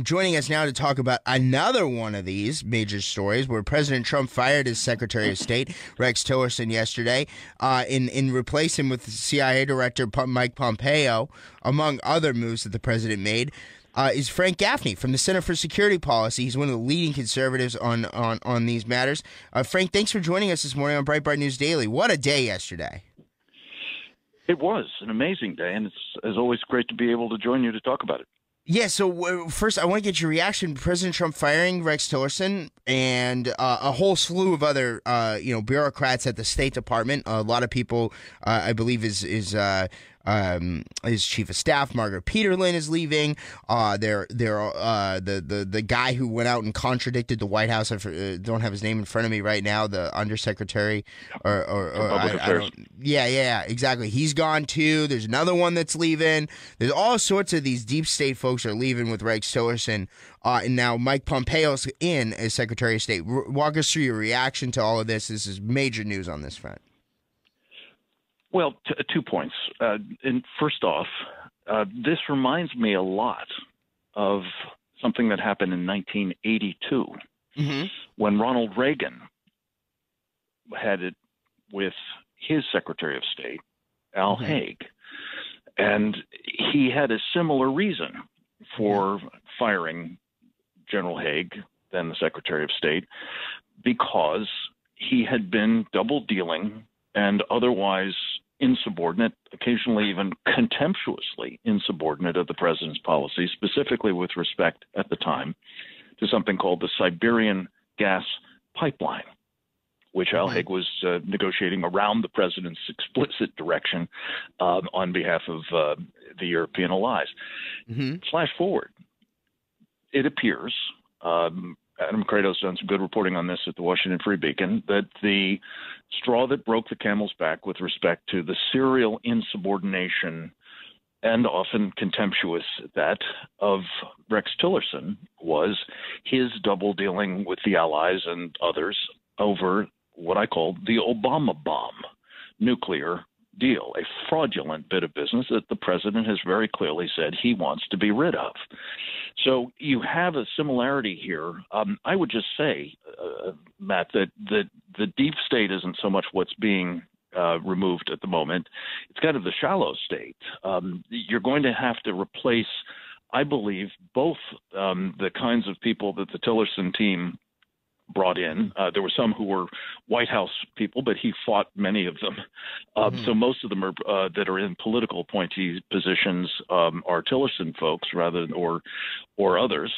joining us now to talk about another one of these major stories where President Trump fired his Secretary of State, Rex Tillerson, yesterday, in replace him with CIA Director Mike Pompeo, among other moves that the president made, is Frank Gaffney from the Center for Security Policy. He's one of the leading conservatives on these matters. Frank, thanks for joining us this morning on Breitbart News Daily. What a day yesterday. It was an amazing day, and it's, as always, great to be able to join you to talk about it. Yeah, so first I want to get your reaction. President Trump firing Rex Tillerson and a whole slew of other bureaucrats at the State Department. A lot of people, I believe, his chief of staff, Margaret Peterlin, is leaving. The guy who went out and contradicted the White House. I don't have his name in front of me right now. The undersecretary Yeah, exactly. He's gone too. There's another one that's leaving. There's all sorts of these deep state folks are leaving with Rex Tillerson. And now Mike Pompeo's in as Secretary of State. Walk us through your reaction to all of this. This is major news on this front. Well, 2 points. And first off, this reminds me a lot of something that happened in 1982 when Ronald Reagan had it with his Secretary of State, Al Haig. And he had a similar reason for firing General Haig, then the Secretary of State, because he had been double dealing and otherwise insubordinate, occasionally even contemptuously insubordinate of the president's policy, specifically with respect at the time to something called the Siberian gas pipeline, which Al Haig was negotiating around the president's explicit direction on behalf of the European allies. Flash forward, it appears, Adam Kratos done some good reporting on this at the Washington Free Beacon, that the straw that broke the camel's back with respect to the serial insubordination and often contemptuous at that of Rex Tillerson was his double dealing with the allies and others over what I call the Obama bomb nuclear deal, a fraudulent bit of business that the president has very clearly said he wants to be rid of. So you have a similarity here. I would just say, Matt, that the deep state isn't so much what's being removed at the moment. It's kind of the shallow state. You're going to have to replace, I believe, both the kinds of people that the Tillerson team brought in. There were some who were White House people, but he fought many of them. So most of them are that are in political appointee positions are Tillerson folks rather than or others.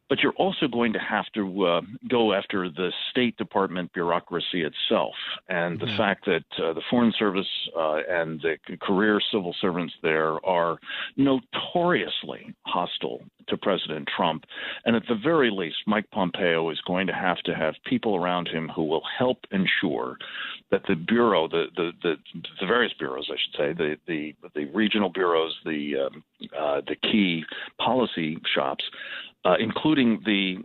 But you're also going to have to go after the State Department bureaucracy itself. And the fact that the Foreign Service and the career civil servants there are notoriously hostile to President Trump. And at the very least, Mike Pompeo is going to have people around him who will help ensure that the bureau, the various bureaus, I should say, the regional bureaus, the key policy shops, including the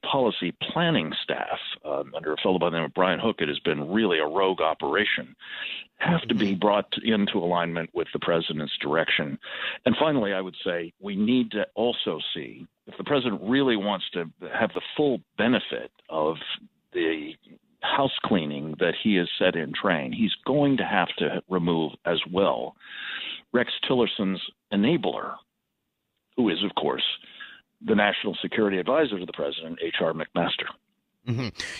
policy planning staff under a fellow by the name of Brian Hook, it has been really a rogue operation, have to be brought into alignment with the president's direction. And finally, I would say we need to also see if the president really wants to have the full benefit of the house cleaning that he has set in train, he's going to have to remove as well Rex Tillerson's enabler, who is, of course, the National Security Advisor to the President, H.R. McMaster.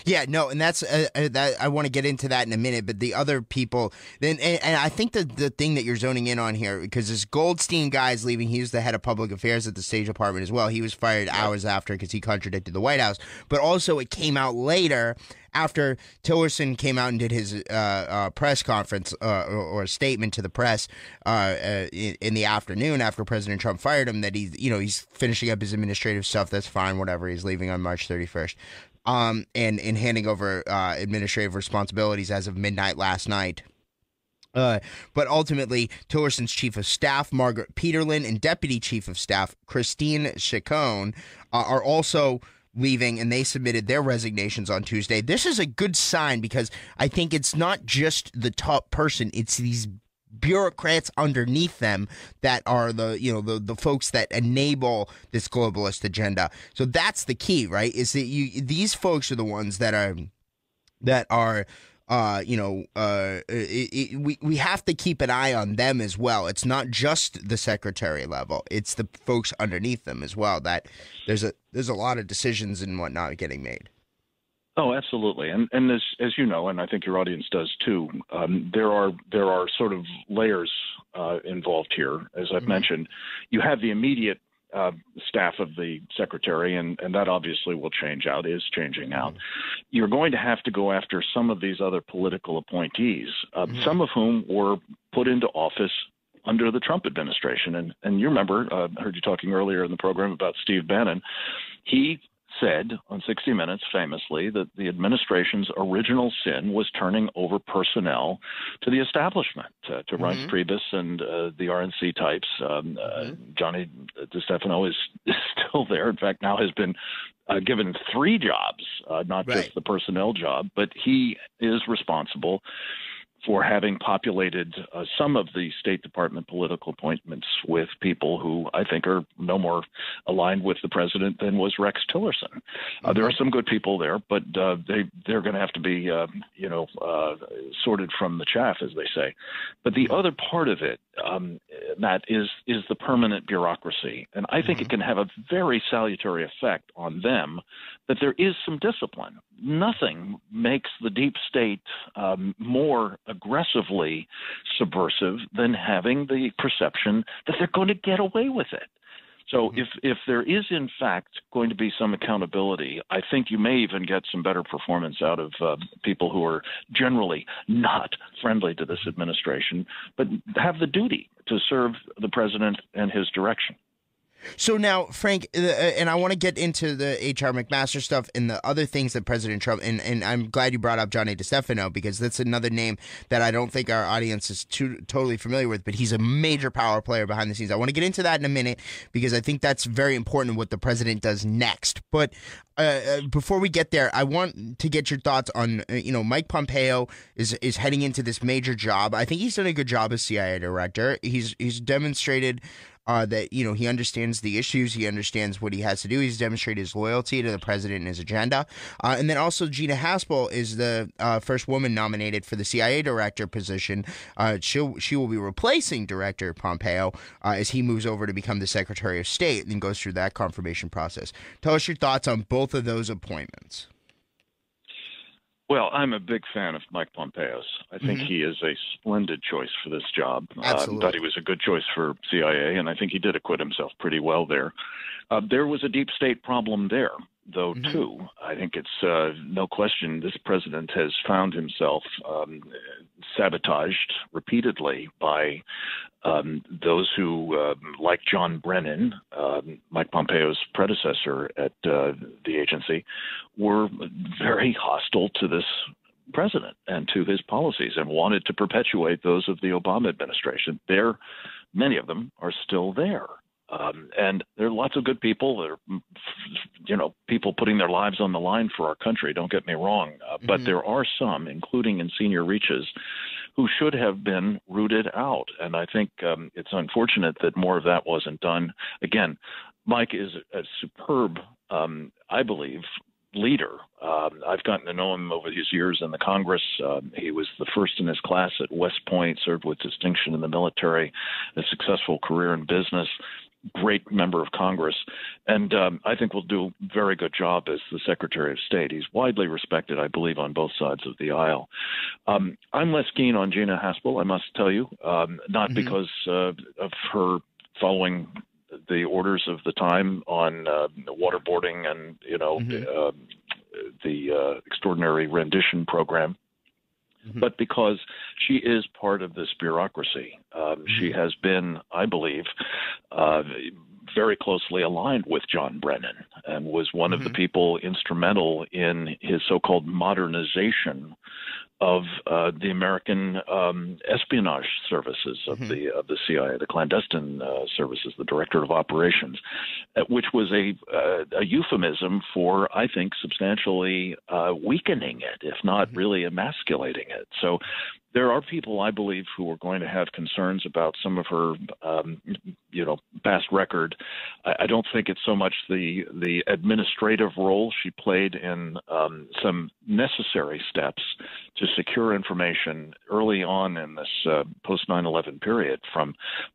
Yeah, no, and that's that. I want to get into that in a minute, but the other people, then, and I think the thing that you're zoning in on here, because this Goldstein guy is leaving. He was the head of public affairs at the State Department as well. He was fired hours after because he contradicted the White House. But also, it came out later after Tillerson came out and did his press conference or statement to the press in the afternoon after President Trump fired him that he's finishing up his administrative stuff. That's fine, whatever. He's leaving on March 31st. And handing over administrative responsibilities as of midnight last night. But ultimately, Tillerson's chief of staff, Margaret Peterlin, and deputy chief of staff, Christine Chacon, are also leaving, and they submitted their resignations on Tuesday. This is a good sign because I think it's not just the top person, it's these bureaucrats underneath them that are the folks that enable this globalist agenda. So that's the key, right? Is that these folks are the ones that are we have to keep an eye on them as well. It's not just the secretary level; it's the folks underneath them as well. That there's a lot of decisions and whatnot getting made. Oh, absolutely, and as you know, and I think your audience does too. There are sort of layers involved here. As I've mentioned, you have the immediate staff of the secretary, and that obviously will is changing out. You're going to have to go after some of these other political appointees, some of whom were put into office under the Trump administration. And you remember, I heard you talking earlier in the program about Steve Bannon. He said on 60 Minutes famously that the administration's original sin was turning over personnel to the establishment, to Reince Priebus and the RNC types. Johnny DeStefano is still there. In fact, now has been given 3 jobs, not just the personnel job, but he is responsible for having populated some of the State Department political appointments with people who I think are no more aligned with the president than was Rex Tillerson. There are some good people there, but they're going to have to be sorted from the chaff, as they say. But the other part of it, Matt, is the permanent bureaucracy, and I think it can have a very salutary effect on them that there is some discipline. Nothing makes the deep state more aggressively subversive than having the perception that they're going to get away with it. So if there is, in fact, going to be some accountability, I think you may even get some better performance out of people who are generally not friendly to this administration, but have the duty to serve the president and his direction. So now, Frank, and I want to get into the H.R. McMaster stuff and the other things that President Trump, and I'm glad you brought up Johnny DeStefano, because that's another name that I don't think our audience is totally familiar with, but he's a major power player behind the scenes. I want to get into that in a minute, because I think that's very important what the president does next. But before we get there, I want to get your thoughts on, Mike Pompeo is heading into this major job. I think he's done a good job as CIA director. He's demonstrated that, he understands the issues. He understands what he has to do. He's demonstrated his loyalty to the president and his agenda. And then also Gina Haspel is the first woman nominated for the CIA director position. She will be replacing Director Pompeo as he moves over to become the Secretary of State and goes through that confirmation process. Tell us your thoughts on both of those appointments. Well, I'm a big fan of Mike Pompeo's. I think he is a splendid choice for this job. Absolutely. Thought he was a good choice for CIA, and I think he did acquit himself pretty well there. There was a deep state problem there, though, too. I think it's no question this president has found himself sabotaged repeatedly by those who, like John Brennan, Mike Pompeo's predecessor at the agency, were very hostile to this president and to his policies and wanted to perpetuate those of the Obama administration. Many of them are still there. And there are lots of good people. There are, people putting their lives on the line for our country. Don't get me wrong. But there are some, including in senior reaches, who should have been rooted out. And I think it's unfortunate that more of that wasn't done. Again, Mike is a superb, I believe, leader. I've gotten to know him over his years in the Congress. He was the first in his class at West Point, served with distinction in the military, a successful career in business, great member of Congress, and I think will do a very good job as the Secretary of State. He's widely respected, I believe, on both sides of the aisle. I'm less keen on Gina Haspel, I must tell you, not because of her following the orders of the time on waterboarding and, the extraordinary rendition program, but because she is part of this bureaucracy. She has been, I believe, very closely aligned with John Brennan and was one of the people instrumental in his so-called modernization of the American espionage services of the CIA, the clandestine services, the Director of Operations, which was a euphemism for, I think, substantially weakening it, if not really emasculating it. So There are people, I believe, who are going to have concerns about some of her, past record. I don't think it's so much the administrative role she played in some necessary steps to secure information early on in this post 9/11 period from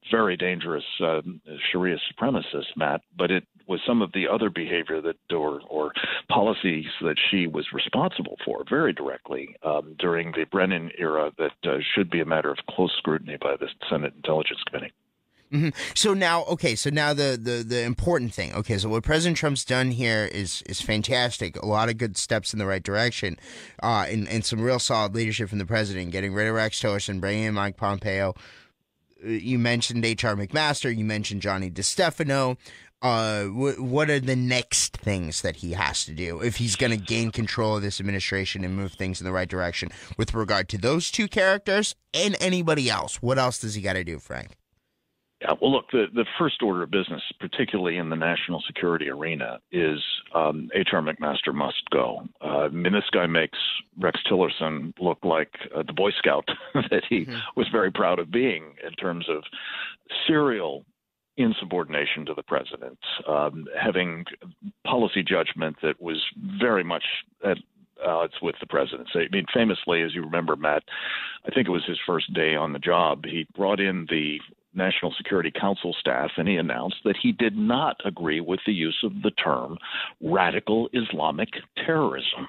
very dangerous Sharia supremacists, Matt, but it was some of the other behavior that or policies that she was responsible for very directly during the Brennan era that should be a matter of close scrutiny by the Senate Intelligence Committee. Mm-hmm. So now the important thing. Okay, so what President Trump's done here is fantastic. A lot of good steps in the right direction, and some real solid leadership from the president. Getting rid of Rex Tillerson, bringing in Mike Pompeo. You mentioned H.R. McMaster. You mentioned Johnny DeStefano. What are the next things that he has to do if he's going to gain control of this administration and move things in the right direction with regard to those two characters and anybody else? What else does he got to do, Frank? Yeah, well, look, the first order of business, particularly in the national security arena, is H.R. McMaster must go. This guy makes Rex Tillerson look like the Boy Scout that he was very proud of being in terms of serial insubordination to the president, having policy judgment that was very much at odds with the presidency. I mean, famously, as you remember, Matt, I think it was his first day on the job, he brought in the National Security Council staff, and he announced that he did not agree with the use of the term radical Islamic terrorism.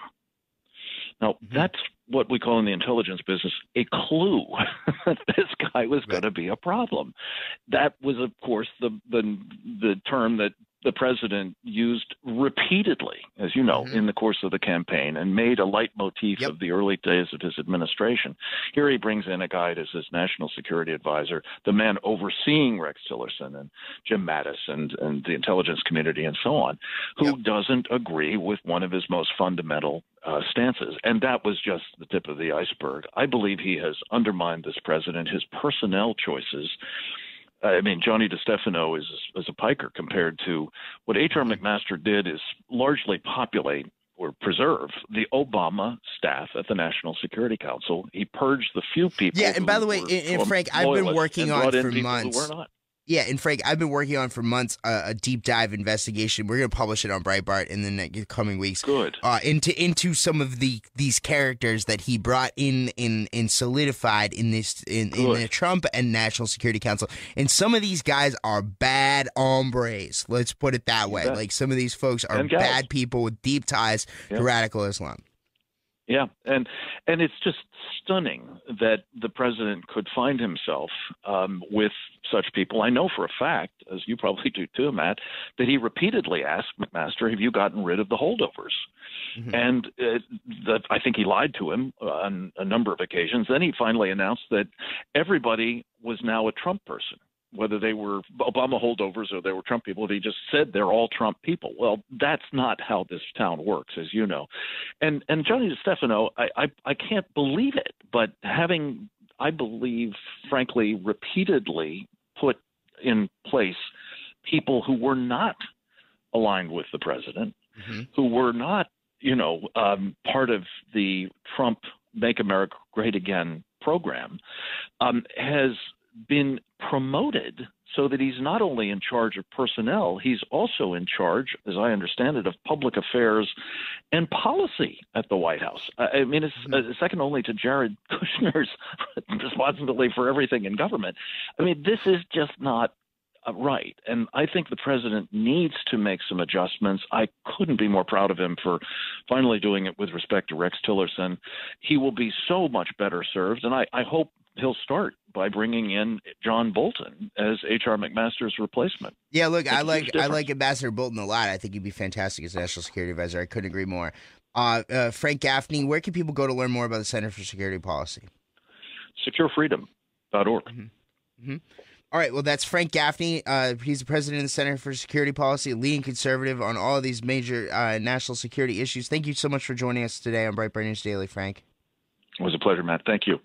Now, that's what we call in the intelligence business a clue that this guy was going to be a problem. That was, of course, the term that the president used repeatedly, as you know, in the course of the campaign and made a leitmotif of the early days of his administration. Here he brings in a guy as his national security advisor, the man overseeing Rex Tillerson and Jim Mattis and the intelligence community and so on, who doesn't agree with one of his most fundamental stances. And that was just the tip of the iceberg. I believe he has undermined this president, his personnel choices. I mean, Johnny DeStefano is a piker compared to what H.R. McMaster did is largely populate or preserve the Obama staff at the National Security Council. He purged the few people. Yeah, and by the way, and Frank, I've been working on for months. Yeah, and Frank, I've been working on for months a deep dive investigation. We're going to publish it on Breitbart in the coming weeks. Good. Into some of these characters that he brought in solidified in the Trump and National Security Council. And some of these guys are bad hombres. Let's put it that way. Like some of these folks are bad people with deep ties to radical Islam. Yeah, and it's just stunning that the president could find himself with such people. I know for a fact, as you probably do too, Matt, that he repeatedly asked McMaster, have you gotten rid of the holdovers? And I think he lied to him on a number of occasions. Then he finally announced that everybody was now a Trump person, whether they were Obama holdovers or they were Trump people. He just said they're all Trump people. Well, that's not how this town works, as you know. And Johnny DeStefano, I can't believe it, but having, I believe, frankly, repeatedly put in place people who were not aligned with the president, who were not, part of the Trump Make America Great Again program, has been promoted so that he's not only in charge of personnel, he's also in charge, as I understand it, of public affairs and policy at the White House. I mean, it's second only to Jared Kushner's responsibility for everything in government. I mean, this is just not right. And I think the president needs to make some adjustments. I couldn't be more proud of him for finally doing it with respect to Rex Tillerson. He will be so much better served, and I hope he'll start by bringing in John Bolton as H.R. McMaster's replacement. Yeah, look, I like Ambassador Bolton a lot. I think he'd be fantastic as National Security Advisor. I couldn't agree more. Frank Gaffney, where can people go to learn more about the Center for Security Policy? SecureFreedom.org. All right, well, that's Frank Gaffney. He's the president of the Center for Security Policy, leading conservative on all of these major national security issues. Thank you so much for joining us today on Breitbart News Daily, Frank. It was a pleasure, Matt. Thank you.